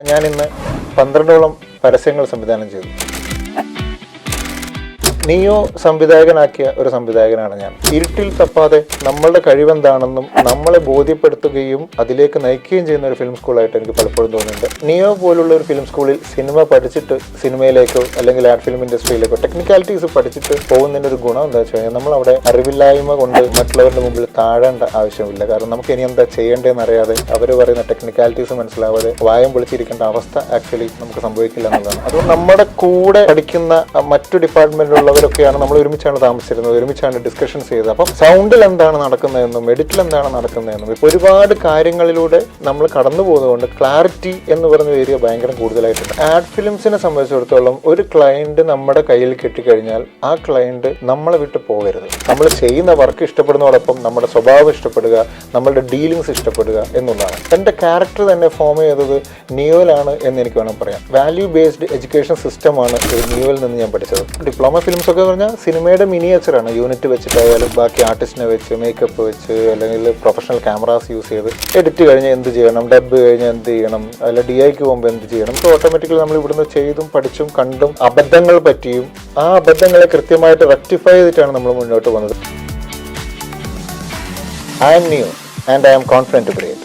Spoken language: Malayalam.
ഞാൻ ഇന്ന് 12ഓളം പരസ്യങ്ങൾ സംവിധാനം ചെയ്തു. നിയോ സംവിധായകനാക്കിയ ഒരു സംവിധായകനാണ് ഞാൻ. ഇരുട്ടിൽ തപ്പാതെ നമ്മളുടെ കഴിവെന്താണെന്നും നമ്മളെ ബോധ്യപ്പെടുത്തുകയും അതിലേക്ക് നയിക്കുകയും ചെയ്യുന്ന ഒരു ഫിലിം സ്കൂളായിട്ട് എനിക്ക് പലപ്പോഴും തോന്നുന്നുണ്ട്. നിയോ പോലുള്ള ഒരു ഫിലിം സ്കൂളിൽ സിനിമ പഠിച്ചിട്ട് സിനിമയിലേക്കോ അല്ലെങ്കിൽ ആഡ് ഫിലിം ഇൻഡസ്ട്രിയിലേക്കോ ടെക്നിക്കാലിറ്റീസ് പഠിച്ചിട്ട് പോകുന്നതിൻ്റെ ഒരു ഗുണം എന്താ വെച്ച് കഴിഞ്ഞാൽ നമ്മൾ അവിടെ അറിവില്ലായ്മ കൊണ്ട് മറ്റുള്ളവരുടെ മുമ്പിൽ താഴേണ്ട ആവശ്യമില്ല. കാരണം നമുക്ക് ഇനി എന്താ ചെയ്യേണ്ടതെന്ന് അറിയാതെ അവർ പറയുന്ന ടെക്നിക്കാലിറ്റീസ് മനസ്സിലാവാതെ വായം പൊളിച്ചിരിക്കേണ്ട അവസ്ഥ ആക്ച്വലി നമുക്ക് സംഭവിക്കില്ല എന്നുള്ളതാണ്. അതുകൊണ്ട് നമ്മുടെ കൂടെ പഠിക്കുന്ന മറ്റു ഡിപ്പാർട്ട്മെന്റിലുള്ള ൊക്കെയാണ് നമ്മൾ ഒരുമിച്ചാണ് താമസിച്ചിരുന്നത്, ഒരുമിച്ചാണ് ഡിസ്കഷൻസ് ചെയ്തത്. അപ്പം സൗണ്ടിൽ എന്താണ് നടക്കുന്നതെന്നും എഡിറ്റിൽ എന്താണ് നടക്കുന്നതെന്നും ഇപ്പോൾ ഒരുപാട് കാര്യങ്ങളിലൂടെ നമ്മൾ കടന്നു പോകുന്നതുകൊണ്ട് ക്ലാരിറ്റി എന്ന് പറഞ്ഞ ഏരിയ ഭയങ്കര കൂടുതലായിട്ടുണ്ട്. ആഡ് ഫിലിംസിനെ സംബന്ധിച്ചിടത്തോളം ഒരു ക്ലയന്റ് നമ്മുടെ കയ്യിൽ കിട്ടിക്കഴിഞ്ഞാൽ ആ ക്ലയന്റ് നമ്മളെ വിട്ട് പോകരുത്. നമ്മൾ ചെയ്യുന്ന വർക്ക് ഇഷ്ടപ്പെടുന്നതോടൊപ്പം നമ്മുടെ സ്വഭാവം ഇഷ്ടപ്പെടുക, നമ്മളുടെ ഡീലിങ്സ് ഇഷ്ടപ്പെടുക എന്നുള്ളതാണ്. എൻ്റെ ക്യാരക്ടർ തന്നെ ഫോം ചെയ്തത് നിയോയിലാണ് എന്ന് എനിക്ക് വേണം പറയാം. വാല്യൂ ബേസ്ഡ് എഡ്യൂക്കേഷൻ സിസ്റ്റമാണ് നിയോയിൽ നിന്ന് ഞാൻ പഠിച്ചത്. ഡിപ്ലോമ ഫിലിംസ് ഒക്കെ പറഞ്ഞാൽ സിനിമയുടെ മിനിയേച്ചറാണ്. യൂണിറ്റ് വെച്ചിട്ടായാലും ബാക്കി ആർട്ടിസ്റ്റിനെ വെച്ച് മേക്കപ്പ് വെച്ച് അല്ലെങ്കിൽ പ്രൊഫഷണൽ ക്യാമറാസ് യൂസ് ചെയ്ത് എഡിറ്റ് കഴിഞ്ഞാൽ എന്ത് ചെയ്യണം, ഡബ് കഴിഞ്ഞാൽ എന്ത് ചെയ്യണം, അല്ല DIക്ക് പോകുമ്പോൾ എന്ത് ചെയ്യണം. സോ ഓട്ടോമാറ്റിക്കലി നമ്മൾ ഇവിടുന്ന് ചെയ്തും പഠിച്ചും കണ്ടും അബദ്ധങ്ങൾ പറ്റിയും ആ അബദ്ധങ്ങളെ കൃത്യമായിട്ട് റെക്ടിഫൈ ചെയ്തിട്ടാണ് നമ്മൾ മുന്നോട്ട് പോകുന്നത്. I am Neo and I am confident to create.